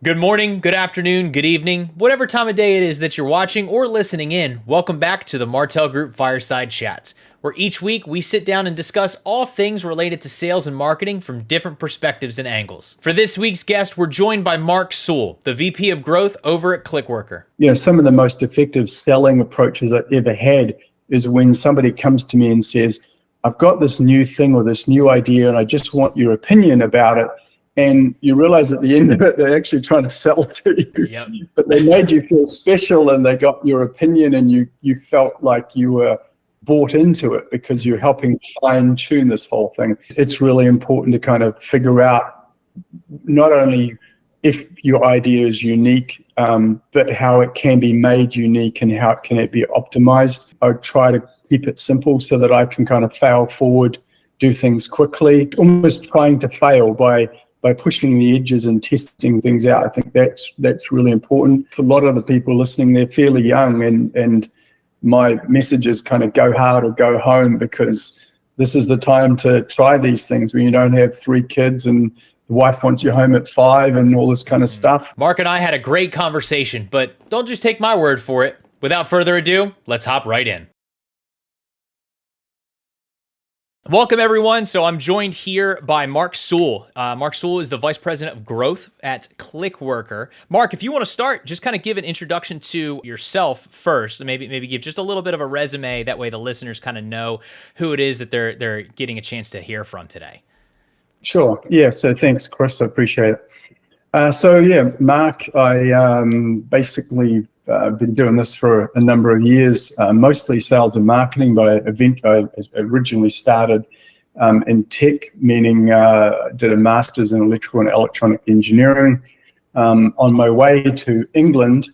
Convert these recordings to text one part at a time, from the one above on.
Good morning, good afternoon, good evening, whatever time of day it is that you're watching or listening in, welcome back to the Martal Group Fireside Chats, where each week we sit down and discuss all things related to sales and marketing from different perspectives and angles. For this week's guest, we're joined by Mark Sewell, the VP of Growth over at Clickworker. Some of the most effective selling approaches I've ever had is when somebody comes to me and says, I've got this new thing or this new idea and I just want your opinion about it. And you realize at the end of it, they're actually trying to sell to you. Yep. But they made you feel special and they got your opinion and you felt like you were bought into it because you're helping fine tune this whole thing. It's really important to kind of figure out not only if your idea is unique, but how it can be made unique and how can it be optimized. I try to keep it simple so that I can kind of fail forward, do things quickly, almost trying to fail by pushing the edges and testing things out. I think that's really important. For a lot of the people listening, they're fairly young and my message is kind of go hard or go home, because this is the time to try these things when you don't have 3 kids and the wife wants you home at 5 and all this kind of stuff. Mark and I had a great conversation, but don't just take my word for it. Without further ado, let's hop right in. Welcome, everyone. So I'm joined here by Mark Sewell. Mark Sewell is the Vice President of Growth at Clickworker. Mark, if you want to start, just kind of give an introduction to yourself first, and maybe give just a little bit of a resume. That way the listeners kind of know who it is that they're getting a chance to hear from today. Sure. Yeah. So thanks, Chris. I appreciate it. Mark, I basically been doing this for a number of years, mostly sales and marketing, but I originally started in tech, meaning did a master's in electrical and electronic engineering. On my way to England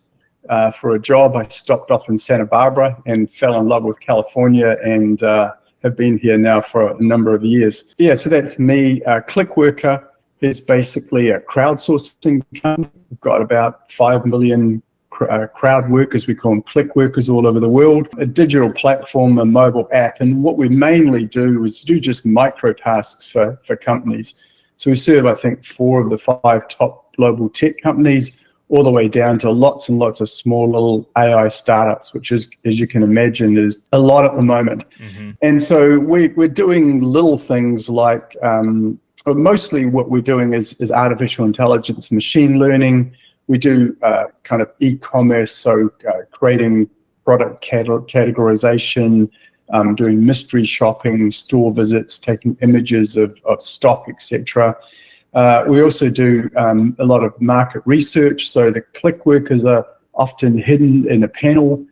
for a job, I stopped off in Santa Barbara and fell in love with California and have been here now for a number of years. Yeah, so that's me. Clickworker is basically a crowdsourcing company. We've got about 5 million crowd workers, we call them click workers, all over the world, a digital platform, a mobile app. And what we mainly do is do just micro tasks for companies. So we serve, I think, 4 of the 5 top global tech companies, all the way down to lots and lots of small little AI startups, which is, as you can imagine, is a lot at the moment. Mm-hmm. And so we're doing little things like, mostly what we're doing is artificial intelligence, machine learning. We do kind of e-commerce, so creating product categorization, doing mystery shopping, store visits, taking images of stock, etc. We also do a lot of market research, so the click workers are often hidden in a panel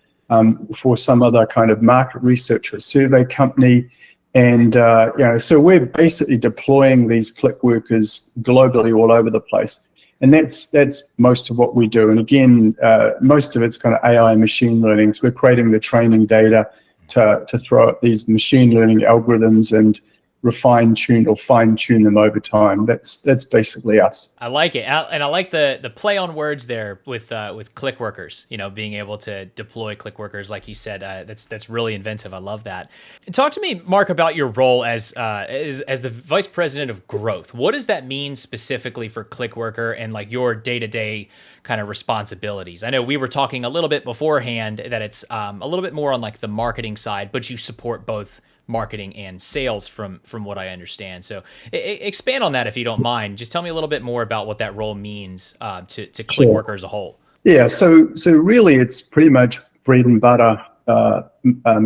for some other kind of market research or survey company. And so we're basically deploying these click workers globally all over the place. And that's most of what we do. And again, most of it's kind of AI and machine learning. So we're creating the training data to throw at these machine learning algorithms and fine tune them over time. That's basically us. I like it, and I like the play on words there with click workers. Being able to deploy click workers, like you said, that's really inventive. I love that. And talk to me, Mark, about your role as the Vice President of Growth. What does that mean specifically for Clickworker and like your day-to-day kind of responsibilities? I know we were talking a little bit beforehand that it's a little bit more on like the marketing side, but you support both marketing and sales from what I understand. So expand on that if you don't mind. Just tell me a little bit more about what that role means to Clickworker as a whole. Yeah, so really it's pretty much bread and butter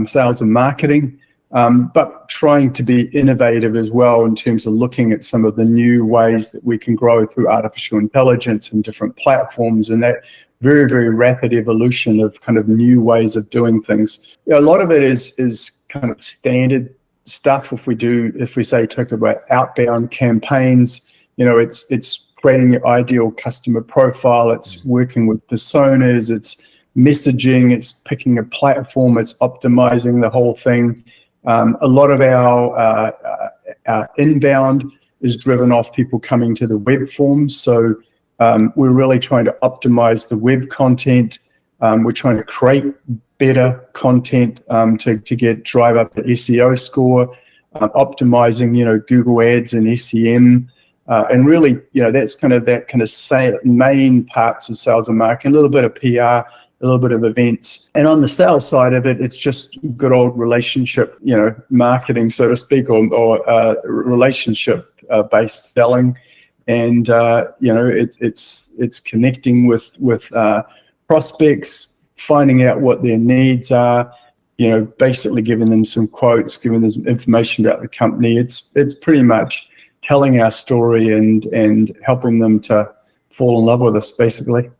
sales and marketing, but trying to be innovative as well in terms of looking at some of the new ways that we can grow through artificial intelligence and different platforms and that very, very rapid evolution of kind of new ways of doing things. A lot of it is kind of standard stuff. If we say talk about outbound campaigns, it's creating your ideal customer profile, it's working with personas, it's messaging, it's picking a platform, it's optimizing the whole thing. A lot of our inbound is driven off people coming to the web forms. So we're really trying to optimize the web content. We're trying to create better content to drive up the SEO score, optimizing, Google Ads and SEM, And really, that's that kind of main parts of sales and marketing, a little bit of PR, a little bit of events. And on the sales side of it, it's just good old relationship, marketing, so to speak, or relationship based selling. And, it's connecting with prospects, finding out what their needs are, basically giving them some quotes, giving them information about the company. It's pretty much telling our story and helping them to fall in love with us, basically.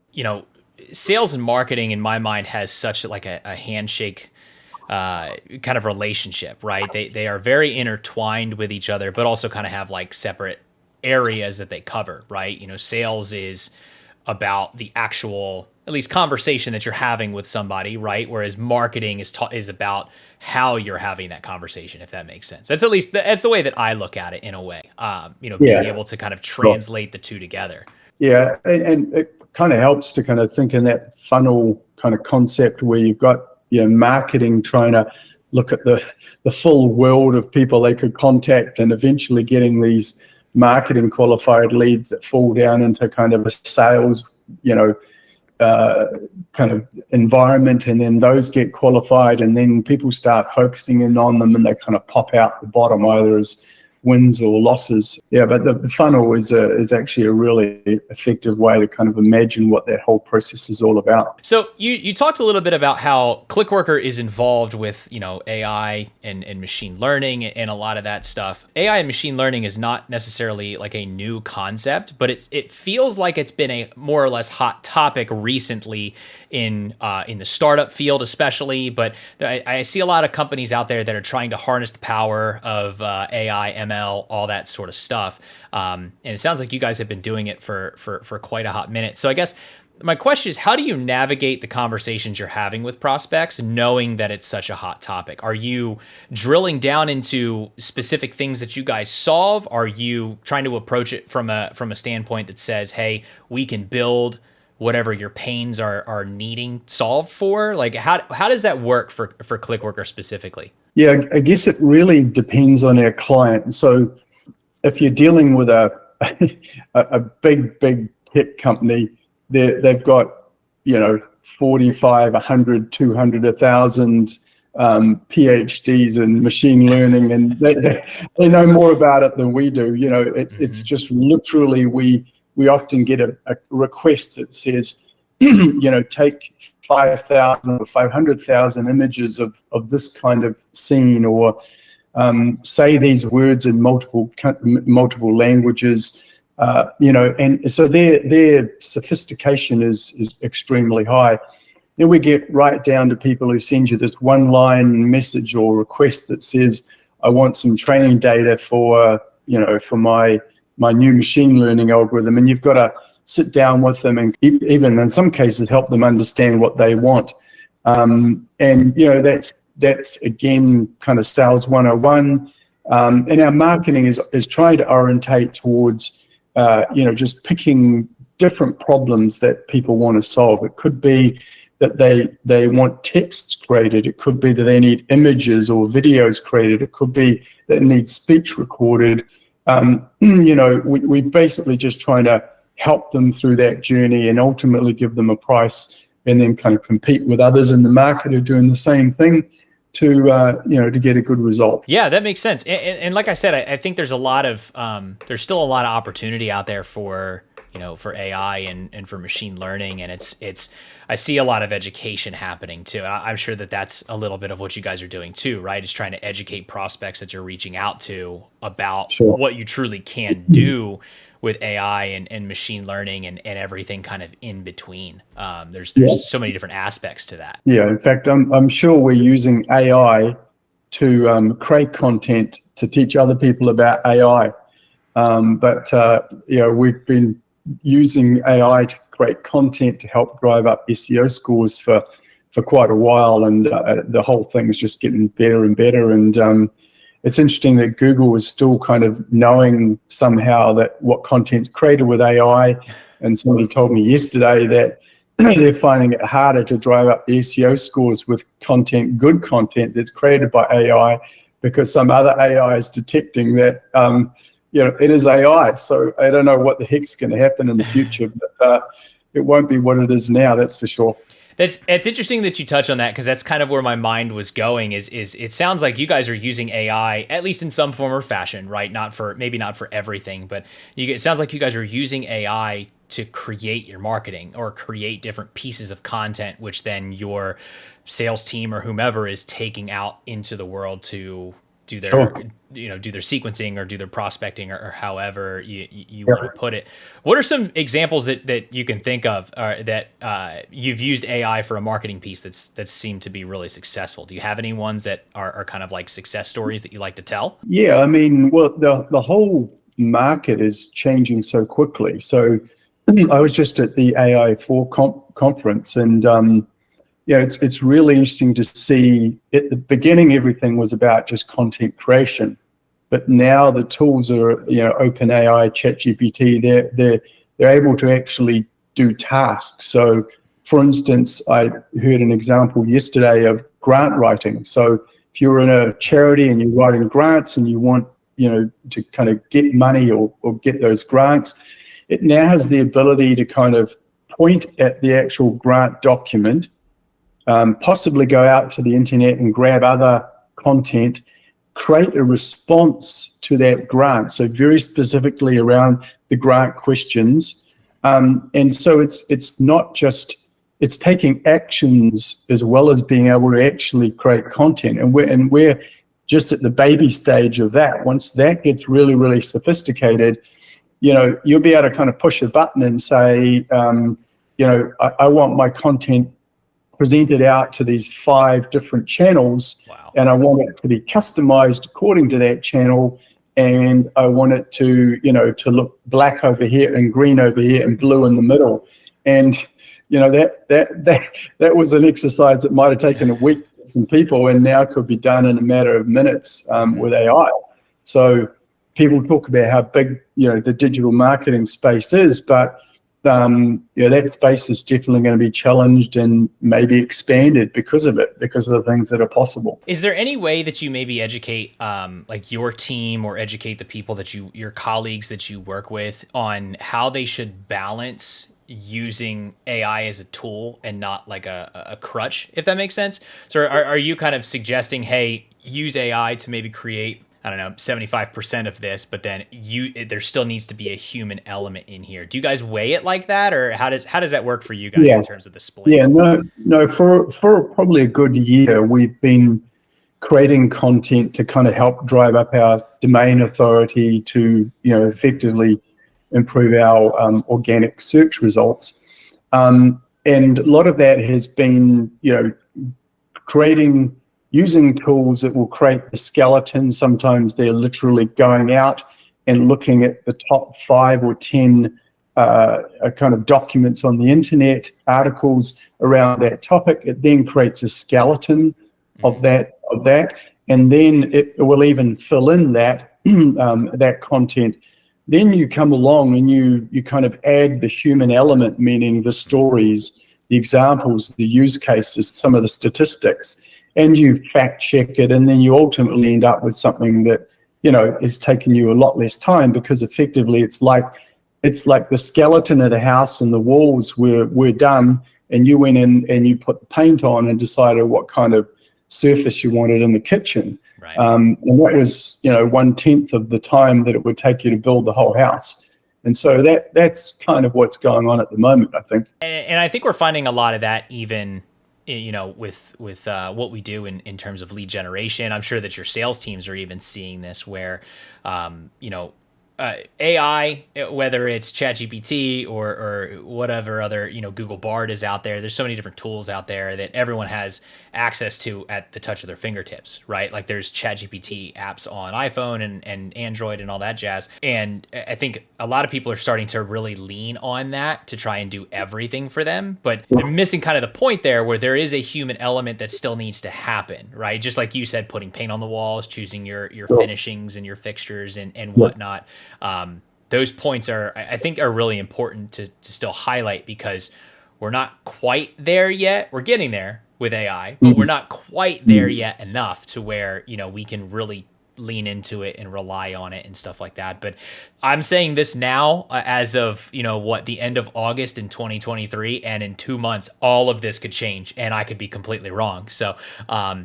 Sales and marketing, in my mind, has such like a handshake kind of relationship, right? They are very intertwined with each other, but also kind of have like separate areas that they cover, right? Sales is about the actual, at least, conversation that you're having with somebody, right? Whereas marketing is about how you're having that conversation, if that makes sense. That's the way that I look at it in a way. Being able to kind of translate the two together. Yeah, and it kind of helps to kind of think in that funnel kind of concept where you've got marketing trying to look at the full world of people they could contact, and eventually getting these marketing qualified leads that fall down into kind of a sales, kind of environment, and then those get qualified, and then people start focusing in on them, and they kind of pop out the bottom either as wins or losses. Yeah, but the funnel is actually a really effective way to kind of imagine what that whole process is all about. So you talked a little bit about how Clickworker is involved with AI and machine learning and a lot of that stuff. AI and machine learning is not necessarily like a new concept, but it feels like it's been a more or less hot topic recently in the startup field, especially. But I see a lot of companies out there that are trying to harness the power of AI, ML, all that sort of stuff. And it sounds like you guys have been doing it for quite a hot minute. So I guess my question is, how do you navigate the conversations you're having with prospects, knowing that it's such a hot topic? Are you drilling down into specific things that you guys solve? Are you trying to approach it from a standpoint that says, hey, we can build whatever your pains are needing solved for? Like, how does that work for Clickworker specifically? Yeah, I guess it really depends on our client. So if you're dealing with a big tech company, they've got 45, 100, 200, 1,000 PhDs in machine learning, and they know more about it than we do. It's just literally we often get a request that says, take 5,000 or 500,000 images of this kind of scene, or say these words in multiple languages, and so their sophistication is extremely high. Then we get right down to people who send you this one-line message or request that says, I want some training data for my new machine learning algorithm, and you've got to sit down with them and even in some cases help them understand what they want. And that's again kind of sales 101. And our marketing is trying to orientate towards just picking different problems that people want to solve. It could be that they want texts created. It could be that they need images or videos created. It could be that they need speech recorded. We basically just trying to help them through that journey and ultimately give them a price, and then kind of compete with others in the market who are doing the same thing to get a good result. Yeah, that makes sense. And like I said, I think there's still a lot of opportunity out there for AI and for machine learning. And I see a lot of education happening too. I'm sure that's a little bit of what you guys are doing too, right? Is trying to educate prospects that you're reaching out to about what you truly can do with AI and machine learning and everything kind of in between. There's so many different aspects to that. Yeah, in fact, I'm sure we're using AI to create content to teach other people about AI. We've been using AI to create content to help drive up SEO scores for quite a while, and the whole thing is just getting better and better. And it's interesting that Google is still kind of knowing somehow that what content's created with AI. And somebody told me yesterday that they're finding it harder to drive up the SEO scores with good content that's created by AI, because some other AI is detecting that it is AI. So I don't know what the heck's going to happen in the future, but it won't be what it is now. That's for sure. It's interesting that you touch on that, because that's kind of where my mind was going. Is it sounds like you guys are using AI at least in some form or fashion, right? Maybe not for everything, but it sounds like you guys are using AI to create your marketing or create different pieces of content, which then your sales team or whomever is taking out into the world to do their do their sequencing or do their prospecting, or however you want to put it. What are some examples that you can think of that you've used AI for a marketing piece that's seemed to be really successful? Do you have any ones that are kind of like success stories that you like to tell? Yeah, I mean, well, the whole market is changing so quickly. So I was just at the AI4 conference, and it's really interesting to see. At the beginning, everything was about just content creation, but now the tools are, OpenAI, ChatGPT. They're able to actually do tasks. So, for instance, I heard an example yesterday of grant writing. So, if you're in a charity and you're writing grants and you want, to kind of get money or get those grants, it now has the ability to kind of point at the actual grant document, possibly go out to the internet and grab other content, create a response to that grant. So very specifically around the grant questions. And so it's not just, it's taking actions as well as being able to actually create content. And we're just at the baby stage of that. Once that gets really, really sophisticated, you'll be able to kind of push a button and say, I want my content presented out to these 5 different channels. Wow. And I want it to be customized according to that channel. And I want it to, to look black over here and green over here and blue in the middle. And, that was an exercise that might have taken a week for some people, and now could be done in a matter of minutes with AI. So people talk about how big, the digital marketing space is, but that space is definitely going to be challenged and maybe expanded because of it, because of the things that are possible. Is there any way that you maybe educate like your team, or educate the people that your colleagues that you work with, on how they should balance using AI as a tool and not like a crutch, if that makes sense? So are you kind of suggesting, hey, use AI to maybe create, I don't know, 75% of this, but then there still needs to be a human element in here? Do you guys weigh it like that, or how does that work for you guys in terms of the split? Yeah, no. For probably a good year, we've been creating content to kind of help drive up our domain authority to, effectively improve our organic search results. And a lot of that has been, using tools that will create the skeleton. Sometimes they're literally going out and looking at the top 5 or 10 kind of documents on the internet, articles around that topic. It then creates a skeleton of that, and then it will even fill in that that content. Then you come along and you kind of add the human element, meaning the stories, the examples, the use cases, some of the statistics, and you fact check it, and then you ultimately end up with something that, is taking you a lot less time, because effectively it's like the skeleton of the house and the walls were done, and you went in and you put the paint on and decided what kind of surface you wanted in the kitchen. Right. And that was, 1/10 of the time that it would take you to build the whole house. And so that's kind of what's going on at the moment, I think. And I think we're finding a lot of that even, with what we do in terms of lead generation. I'm sure that your sales teams are even seeing this, where, AI, whether it's ChatGPT or whatever other, Google Bard is out there. There's so many different tools out there that everyone has access to at the touch of their fingertips, right? Like there's ChatGPT apps on iPhone and Android and all that jazz. And I think a lot of people are starting to really lean on that to try and do everything for them, but they're missing kind of the point there, where there is a human element that still needs to happen, right? Just like you said, putting paint on the walls, choosing your finishings and your fixtures and whatnot. Those points I think are really important to still highlight, because we're not quite there yet. We're getting there with AI, but we're not quite there yet enough to where, we can really lean into it and rely on it and stuff like that. But I'm saying this now as of, the end of August in 2023, and in 2 months, all of this could change and I could be completely wrong. So,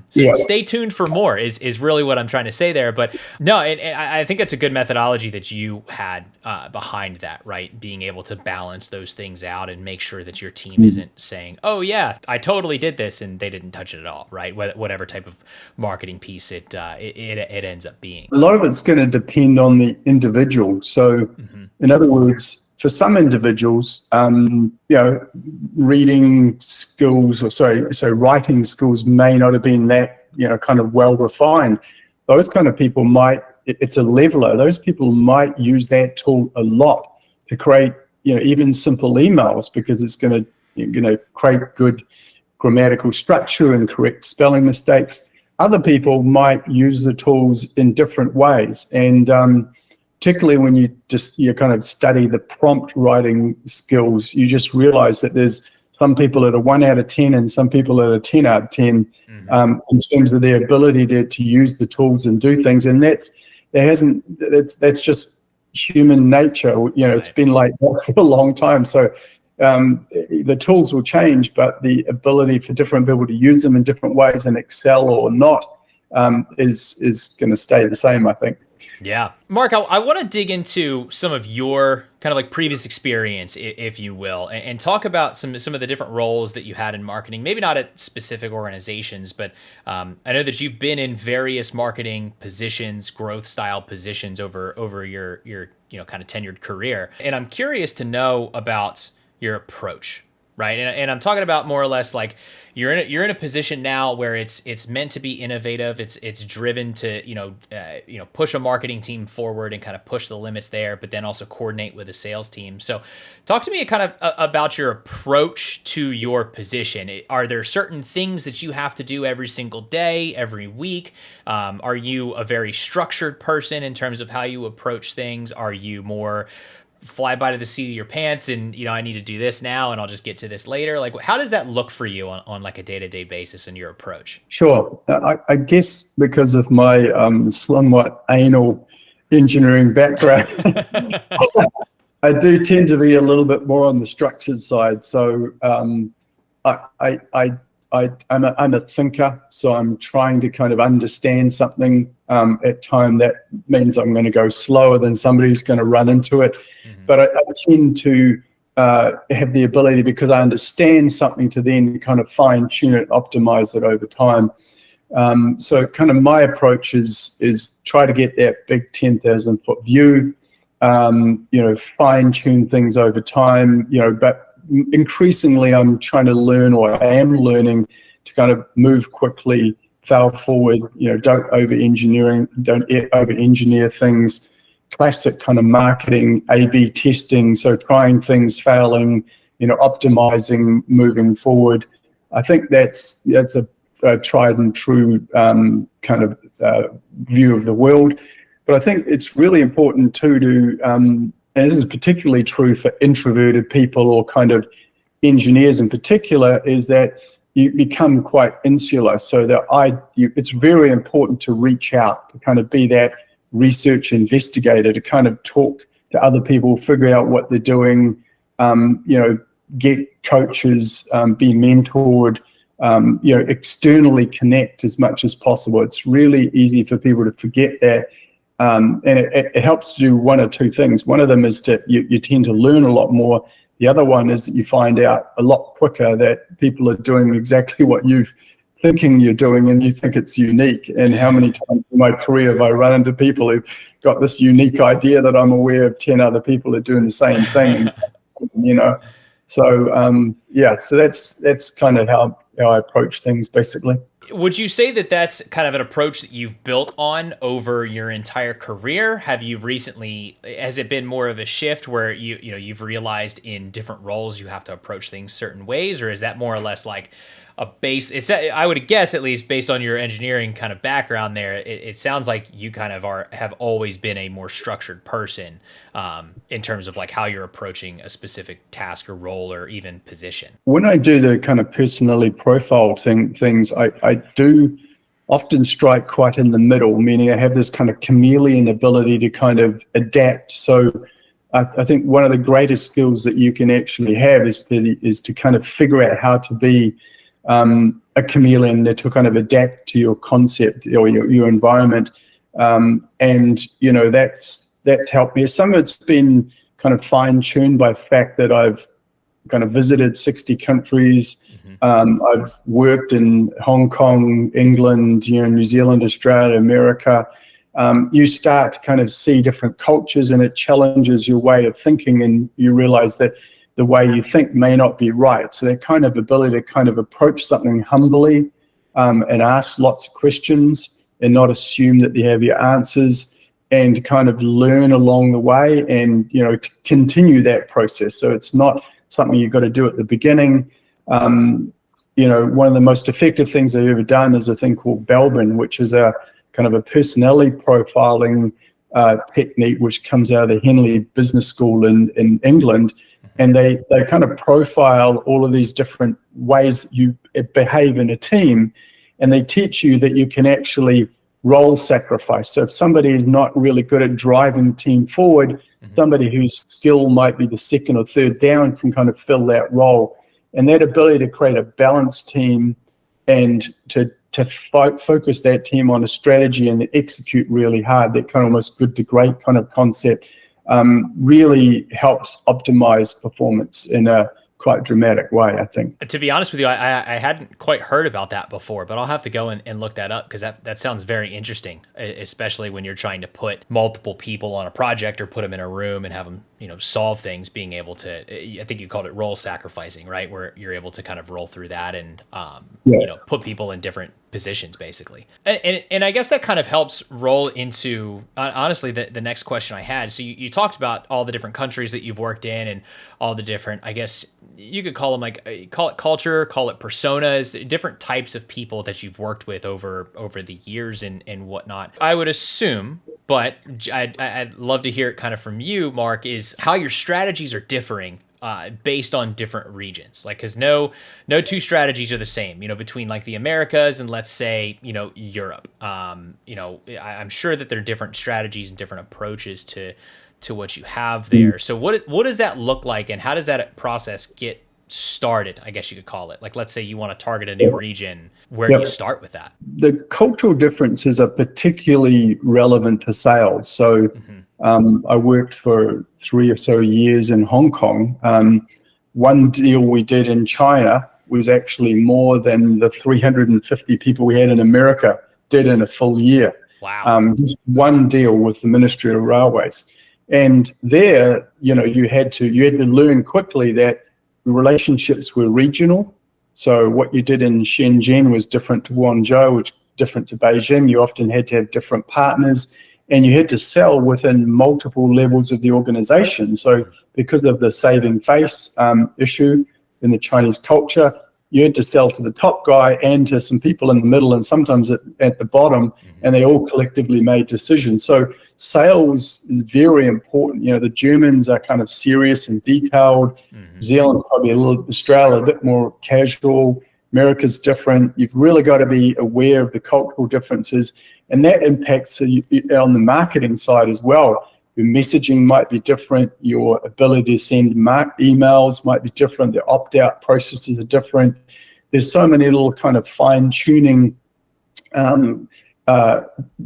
stay tuned for more is really what I'm trying to say there. But no, and I think it's a good methodology that you had behind that, right? Being able to balance those things out and make sure that your team isn't saying, oh yeah, I totally did this and they didn't touch it at all, right? Whatever type of marketing piece it ends up being. A lot of it's going to depend on the individual. So, in other words, for some individuals, reading skills, writing skills may not have been that, kind of well refined. Those kind of people it's a leveler. Those people might use that tool a lot to create, even simple emails, because it's going to create good grammatical structure and correct spelling mistakes. Other people might use the tools in different ways, and particularly when you kind of study the prompt writing skills, you just realize that there's some people at a 1 out of 10 and some people at a 10 out of 10 in terms of their ability to use the tools and do things, and that's just human nature. It's been like that for a long time. So the tools will change, but the ability for different people to use them in different ways and excel or not is going to stay the same, I think. Yeah. Mark, I want to dig into some of your kind of like previous experience, if you will, and talk about some of the different roles that you had in marketing, maybe not at specific organizations, but I know that you've been in various marketing positions, growth style positions over your kind of tenured career. And I'm curious to know about your approach, right? And I'm talking about more or less like you're in a position now where it's meant to be innovative. It's driven to push a marketing team forward and kind of push the limits there, but then also coordinate with a sales team. So, talk to me kind of about your approach to your position. Are there certain things that you have to do every single day, every week? Are you a very structured person in terms of how you approach things? Are you more fly by the seat of your pants and, I need to do this now and I'll just get to this later? Like, how does that look for you on like a day-to-day basis in your approach? Sure. I guess because of my somewhat anal engineering background, I do tend to be a little bit more on the structured side. So I'm a thinker, so I'm trying to kind of understand something at time. That means I'm going to go slower than somebody who's going to run into it. But I tend to have the ability, because I understand something, to then kind of fine tune it, optimize it over time. So kind of my approach is try to get that big 10,000 foot view, fine tune things over time, but increasingly I'm trying to learn, or I am learning, to kind of move quickly, fail forward, don't over engineer things. Classic kind of marketing, A/B testing, so trying things, failing, optimizing, moving forward. I think that's a tried and true kind of view of the world. But I think it's really important too to, and this is particularly true for introverted people or kind of engineers in particular, is that you become quite insular. So it's very important to reach out, to kind of be that research investigator, to kind of talk to other people, figure out what they're doing, get coaches, be mentored, externally connect as much as possible. It's really easy for people to forget that. And it helps to do one or two things. One of them is you tend to learn a lot more. The other one is that you find out a lot quicker that people are doing exactly what you're thinking you're doing, and you think it's unique. And how many times in my career have I run into people who've got this unique idea that I'm aware of 10 other people are doing the same thing, So, so that's kind of how I approach things, basically. Would you say that that's kind of an approach that you've built on over your entire career? Has it been more of a shift where you've realized in different roles you have to approach things certain ways, or is that more or less like a base? I would guess, at least based on your engineering kind of background there, it sounds like you kind of have always been a more structured person in terms of like how you're approaching a specific task or role or even position. When I do the kind of personality profile things, I often strike quite in the middle, meaning I have this kind of chameleon ability to kind of adapt. So I think one of the greatest skills that you can actually have is to kind of figure out how to be a chameleon, to kind of adapt to your concept or your environment. And, you know, that helped me. Some of it's been kind of fine-tuned by the fact that I've kind of visited 60 countries. I've worked in Hong Kong, England, you know, New Zealand, Australia, America. You start to kind of see different cultures, and it challenges your way of thinking, and you realize that the way you think may not be right. So that kind of ability to kind of approach something humbly and ask lots of questions and not assume that you have your answers, and kind of learn along the way and, you know, to continue that process. So it's not something you've got to do at the beginning. You know, one of the most effective things I've ever done is a thing called Belbin, which is a kind of a personality profiling technique, which comes out of the Henley Business School in England. And they kind of profile all of these different ways you behave in a team. And they teach you that you can actually role sacrifice. So if somebody is not really good at driving the team forward, somebody whose skill might be the second or third down can kind of fill that role. And that ability to create a balanced team and to focus that team on a strategy and execute really hard, that kind of almost good to great kind of concept, really helps optimize performance in a quite dramatic way, I think. To be honest with you, I hadn't quite heard about that before, but I'll have to go and look that up, because that sounds very interesting, especially when you're trying to put multiple people on a project or put them in a room and have them, you know, solve things, being able to, I think you called it role sacrificing, right? Where you're able to kind of roll through that and, you know, put people in different positions, basically. And I guess that kind of helps roll into, honestly, the next question I had. So you talked about all the different countries that you've worked in and all the different, I guess you could call them call it culture, call it personas, different types of people that you've worked with over the years and whatnot. I would assume, but I'd love to hear it kind of from you, Mark, is how your strategies are differing based on different regions. Like, because no two strategies are the same, you know, between like the Americas and, let's say, you know, Europe. You know, I'm sure that there are different strategies and different approaches to what you have there. So what does that look like, and how does that process get started, I guess you could call it? Like, let's say you want to target a new region. Where do you start with that? The cultural differences are particularly relevant to sales. So I worked for 3 or so years in Hong Kong. One deal we did in China was actually more than the 350 people we had in America did in a full year. Wow. Just one deal with the Ministry of Railways. And there, you know, you had to learn quickly that relationships were regional. So what you did in Shenzhen was different to Guangzhou, which different to Beijing. You often had to have different partners, and you had to sell within multiple levels of the organization. So because of the saving face issue in the Chinese culture, you had to sell to the top guy and to some people in the middle, and sometimes at the bottom, and they all collectively made decisions. So sales is very important. You know, the Germans are kind of serious and detailed. New Zealand's probably Australia a bit more casual. America's different. You've really got to be aware of the cultural differences, and that impacts on the marketing side as well. Your messaging might be different. Your ability to send emails might be different. The opt-out processes are different. There's so many little kind of fine-tuning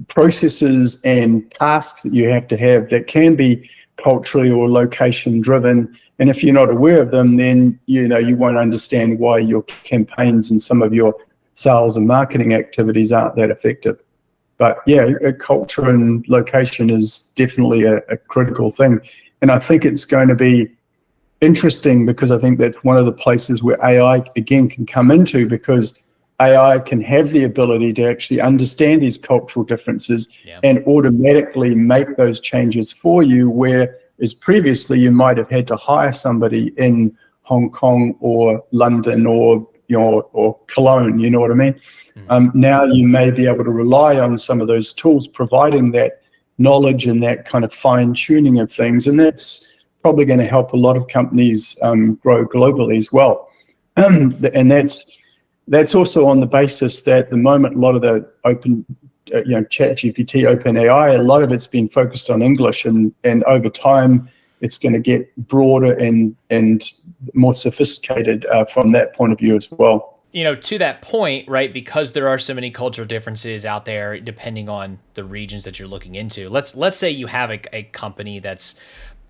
processes and tasks that you have to have that can be culturally or location driven. And if you're not aware of them, then, you know, you won't understand why your campaigns and some of your sales and marketing activities aren't that effective. But yeah, culture and location is definitely a critical thing. And I think it's going to be interesting, because I think that's one of the places where AI, again, can come into, because AI can have the ability to actually understand these cultural differences and automatically make those changes for you, whereas previously you might have had to hire somebody in Hong Kong or London or, you know, or Cologne, you know what I mean? Now you may be able to rely on some of those tools, providing that knowledge and that kind of fine tuning of things. And that's probably going to help a lot of companies grow globally as well. And that's that's also on the basis that at the moment, a lot of the open, ChatGPT, OpenAI, a lot of it's been focused on English, and over time, it's going to get broader and more sophisticated from that point of view as well. To that point, right, because there are so many cultural differences out there, depending on the regions that you're looking into. Let's say you have a company that's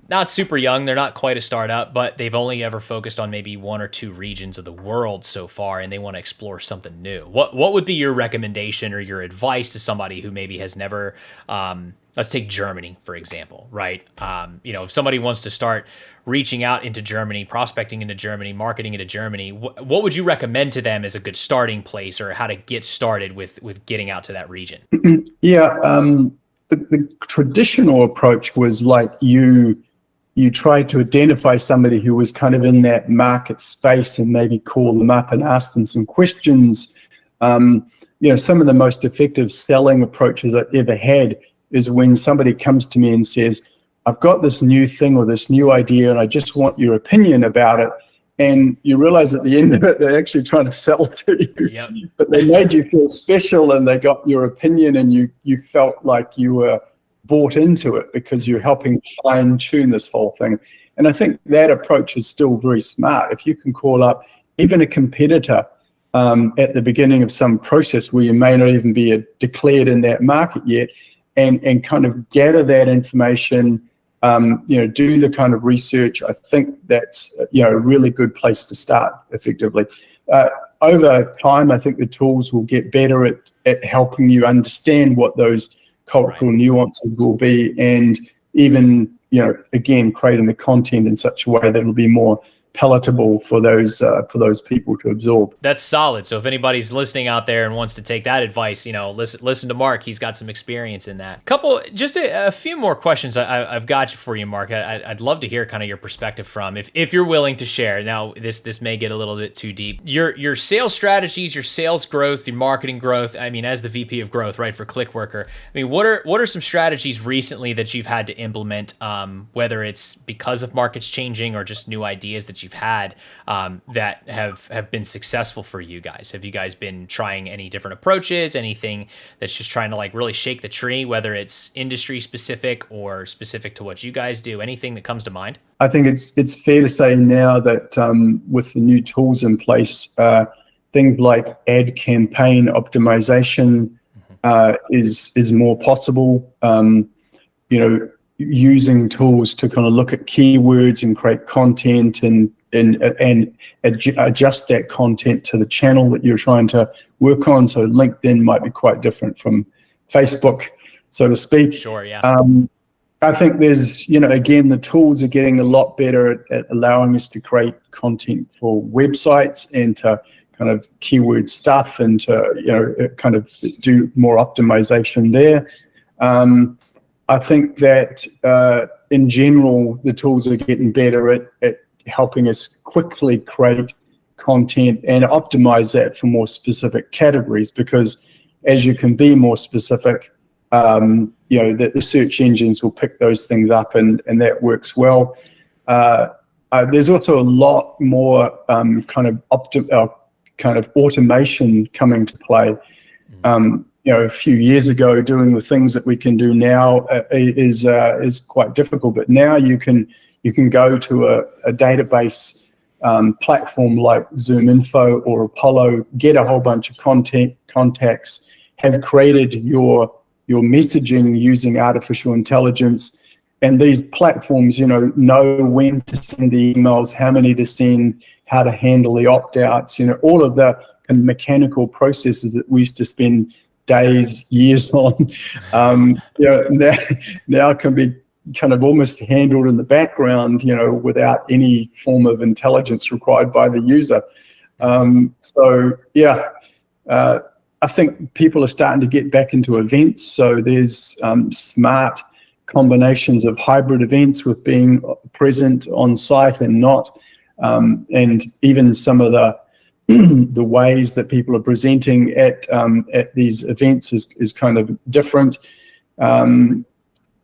not super young, they're not quite a startup, but they've only ever focused on maybe one or two regions of the world so far, and they want to explore something new. What would be your recommendation or your advice to somebody who maybe has never, let's take Germany, for example, right? If somebody wants to start reaching out into Germany, prospecting into Germany, marketing into Germany, what would you recommend to them as a good starting place, or how to get started with getting out to that region? Yeah, the traditional approach was like you tried to identify somebody who was kind of in that market space and maybe call them up and ask them some questions. Some of the most effective selling approaches I've ever had is when somebody comes to me and says, I've got this new thing or this new idea and I just want your opinion about it. And you realize at the end of it, they're actually trying to sell to you. Yep. But they made you feel special and they got your opinion, and you felt like you were bought into it because you're helping fine tune this whole thing. And I think that approach is still very smart. If you can call up even a competitor at the beginning of some process where you may not even be declared in that market yet, and kind of gather that information, do the kind of research, I think that's a really good place to start effectively. Over time, I think the tools will get better at helping you understand what those cultural nuances will be, and even again creating the content in such a way that it'll be more palatable for those people to absorb. That's solid. So if anybody's listening out there and wants to take that advice, listen to Mark. He's got some experience in that. Just a few more questions I've got for you, Mark. I'd love to hear kind of your perspective from, if you're willing to share. Now, this may get a little bit too deep. Your sales strategies, your sales growth, your marketing growth. I mean, as the VP of growth, right, for Clickworker, I mean, what are some strategies recently that you've had to implement, whether it's because of markets changing or just new ideas that you've had that have been successful for you guys? Have you guys been trying any different approaches, anything that's just trying to like really shake the tree, whether it's industry specific or specific to what you guys do? Anything that comes to mind? I think it's fair to say now that with the new tools in place, things like ad campaign optimization is more possible. Using tools to kind of look at keywords and create content and adjust that content to the channel that you're trying to work on. So LinkedIn might be quite different from Facebook, so to speak. Sure, yeah. I think there's, again, the tools are getting a lot better at allowing us to create content for websites and to kind of keyword stuff and to, kind of do more optimization there. I think that in general, the tools are getting better at helping us quickly create content and optimize that for more specific categories, because as you can be more specific, the search engines will pick those things up, and that works well. There's also a lot more kind of automation coming to play. A few years ago, doing the things that we can do now is quite difficult. But now you can go to a database platform like ZoomInfo or Apollo, get a whole bunch of contacts, have created your messaging using artificial intelligence, and these platforms, know when to send the emails, how many to send, how to handle the opt-outs, all of the kind of mechanical processes that we used to spend days, years on, now can be kind of almost handled in the background, without any form of intelligence required by the user. I think people are starting to get back into events. So there's smart combinations of hybrid events with being present on site and not, and even some of the ways that people are presenting at these events is kind of different. And,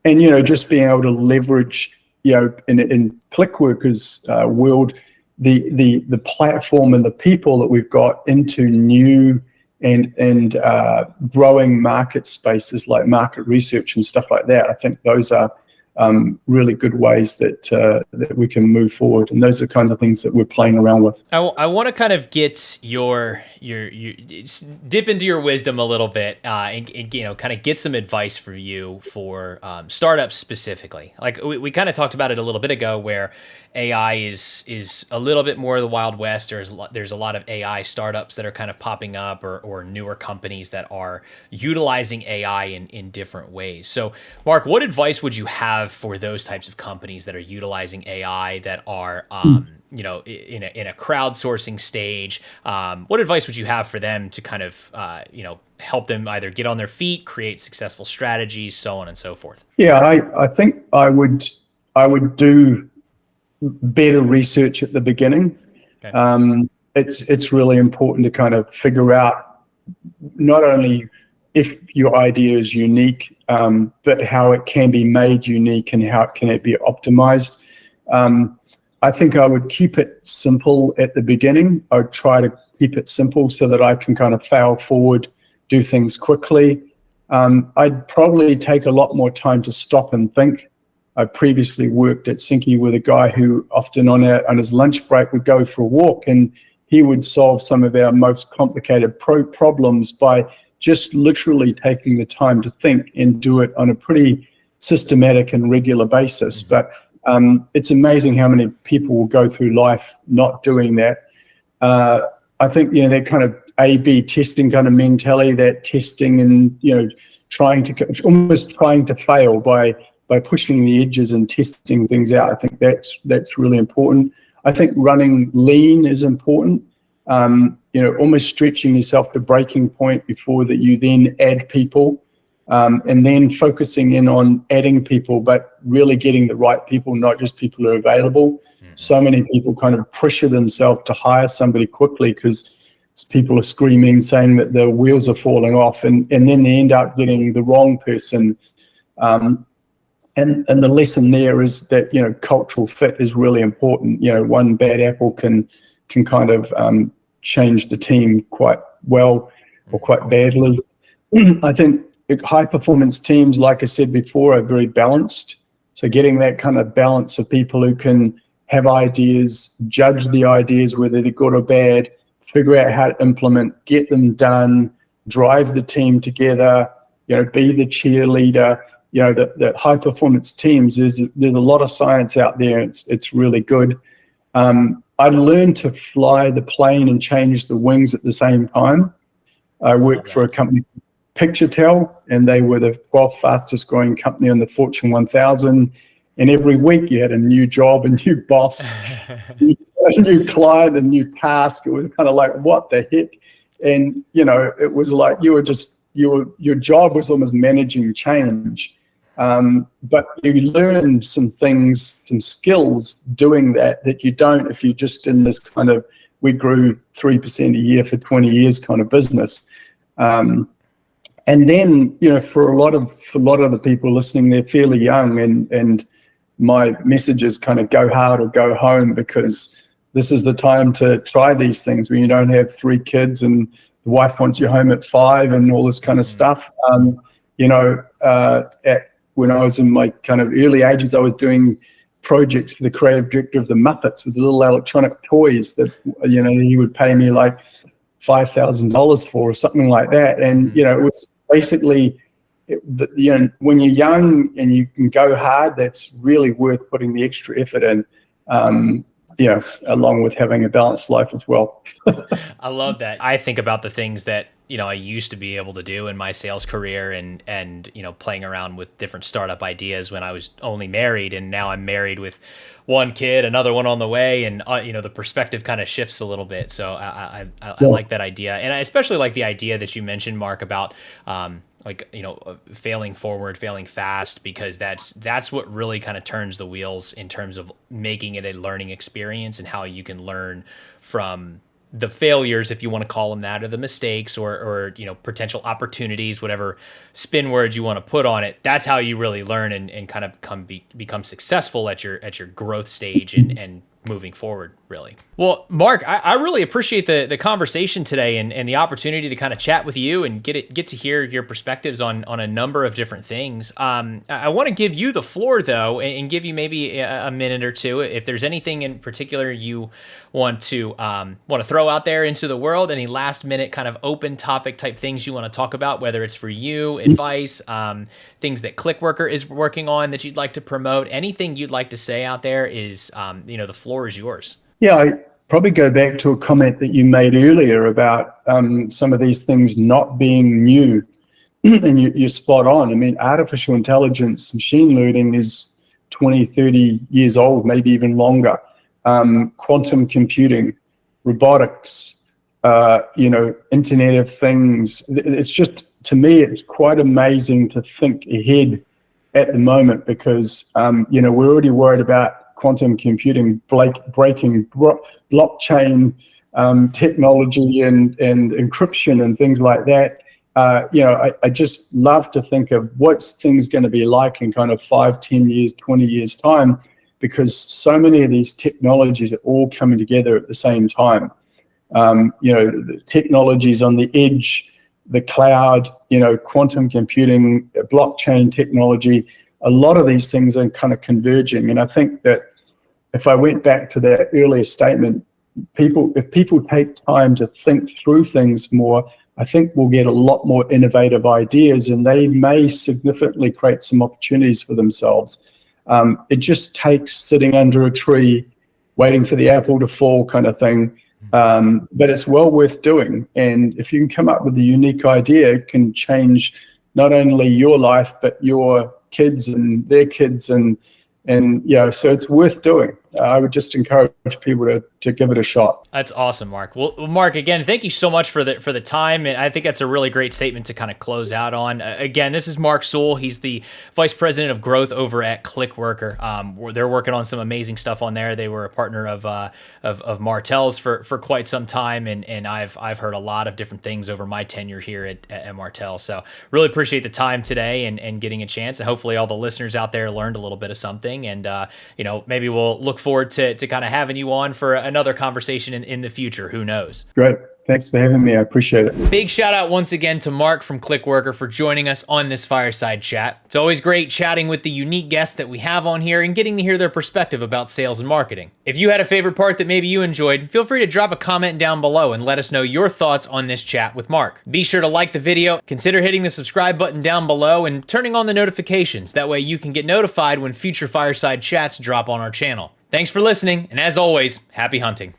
just being able to leverage, in Clickworker's world, the platform and the people that we've got into new and growing market spaces like market research and stuff like that. I think those are really good ways that we can move forward, and those are the kinds of things that we're playing around with. I want to kind of get your dip into your wisdom a little bit, and kind of get some advice for you for startups specifically. Like we kind of talked about it a little bit ago, where AI is a little bit more of the Wild West. There's a lot of AI startups that are kind of popping up, or newer companies that are utilizing AI in different ways. So, Mark, what advice would you have for those types of companies that are utilizing AI, that are in a crowdsourcing stage? What advice would you have for them to kind of help them either get on their feet, create successful strategies, so on and so forth? Yeah, I think I would do better research at the beginning. Okay. It's really important to kind of figure out not only if your idea is unique, but how it can be made unique and how can it be optimized. I think I would keep it simple at the beginning. I would try to keep it simple so that I can kind of fail forward, do things quickly. I'd probably take a lot more time to stop and think. I previously worked at �ㄍ𝐿 with a guy who often on his lunch break would go for a walk, and he would solve some of our most complicated problems by just literally taking the time to think and do it on a pretty systematic and regular basis. But it's amazing how many people will go through life not doing that. I think, that kind of A/B testing kind of mentality, that testing and, almost trying to fail by pushing the edges and testing things out. I think that's really important. I think running lean is important. Almost stretching yourself to breaking point before that you then add people, and then focusing in on adding people, but really getting the right people, not just people who are available. Mm-hmm. So many people kind of pressure themselves to hire somebody quickly because people are screaming, saying that the wheels are falling off, and then they end up getting the wrong person. And the lesson there is that, cultural fit is really important. One bad apple can kind of change the team quite well or quite badly. I think high performance teams, like I said before, are very balanced. So getting that kind of balance of people who can have ideas, judge the ideas, whether they're good or bad, figure out how to implement, get them done, drive the team together, be the cheerleader. That high performance teams, there's a lot of science out there. It's really good. I learned to fly the plane and change the wings at the same time. I worked for a company, 𝐷𝐿, and they were the 12th fastest growing company on the Fortune 1000. And every week you had a new job, a new boss, a new client, a new task. It was kind of like, what the heck? And, it was like your job was almost managing change. But you learn some things, some skills doing that you don't if you're just in this kind of, we grew 3% a year for 20 years kind of business. And then, for a lot of the people listening, they're fairly young, and my message is kind of go hard or go home, because this is the time to try these things when you don't have 3 kids and the wife wants you home at 5 and all this kind of stuff. When I was in my kind of early ages, I was doing projects for the creative director of the Muppets with little electronic toys that, he would pay me like $5,000 for or something like that. And, it was basically, when you're young and you can go hard, that's really worth putting the extra effort in, along with having a balanced life as well. I love that. I think about the things that, I used to be able to do in my sales career, and playing around with different startup ideas when I was only married, and now I'm married with 1 kid, another one on the way, and the perspective kind of shifts a little bit. So I like that idea, and I especially like the idea that you mentioned, Mark, about failing forward, failing fast, because that's what really kind of turns the wheels in terms of making it a learning experience, and how you can learn from the failures, if you want to call them that, or the mistakes, or potential opportunities, whatever spin words you want to put on it. That's how you really learn and kind of become successful at your growth stage and moving forward, really. Well, Mark, I really appreciate the conversation today and the opportunity to kind of chat with you and get to hear your perspectives on a number of different things. I want to give you the floor though, and give you maybe a minute or two if there's anything in particular you want to throw out there into the world. Any last minute kind of open topic type things you want to talk about, whether it's for you, advice, things that Clickworker is working on that you'd like to promote. Anything you'd like to say out there is, the floor is yours. Yeah, I probably go back to a comment that you made earlier about some of these things not being new. And you're spot on. I mean, artificial intelligence, machine learning is 20, 30 years old, maybe even longer. Quantum computing, robotics, Internet of Things. It's just, to me, it's quite amazing to think ahead at the moment because, we're already worried about quantum computing breaking blockchain technology and encryption and things like that. I just love to think of what's things going to be like in kind of 5, 10 years, 20 years time, because so many of these technologies are all coming together at the same time. The technologies on the edge, the cloud, quantum computing, blockchain technology, a lot of these things are kind of converging. And I think that if I went back to that earlier statement, if people take time to think through things more, I think we'll get a lot more innovative ideas and they may significantly create some opportunities for themselves. It just takes sitting under a tree, waiting for the apple to fall kind of thing. But it's well worth doing. And if you can come up with a unique idea, it can change not only your life, but your kids and their kids. So it's worth doing. I would just encourage people to give it a shot. That's awesome, Mark. Well, Mark, again, thank you so much for the time. And I think that's a really great statement to kind of close out on. Again, this is Mark Sewell. He's the Vice President of Growth over at Clickworker. They're working on some amazing stuff on there. They were a partner of Martel's for quite some time. And I've heard a lot of different things over my tenure here at Martel. So really appreciate the time today and getting a chance. And hopefully all the listeners out there learned a little bit of something. And, maybe we'll look forward to kind of having you on for another conversation in the future. Who knows? Great. Thanks for having me. I appreciate it. Big shout out once again to Mark from Clickworker for joining us on this Fireside Chat. It's always great chatting with the unique guests that we have on here and getting to hear their perspective about sales and marketing. If you had a favorite part that maybe you enjoyed, feel free to drop a comment down below and let us know your thoughts on this chat with Mark. Be sure to like the video, consider hitting the subscribe button down below and turning on the notifications. That way you can get notified when future Fireside Chats drop on our channel. Thanks for listening, and as always, happy hunting.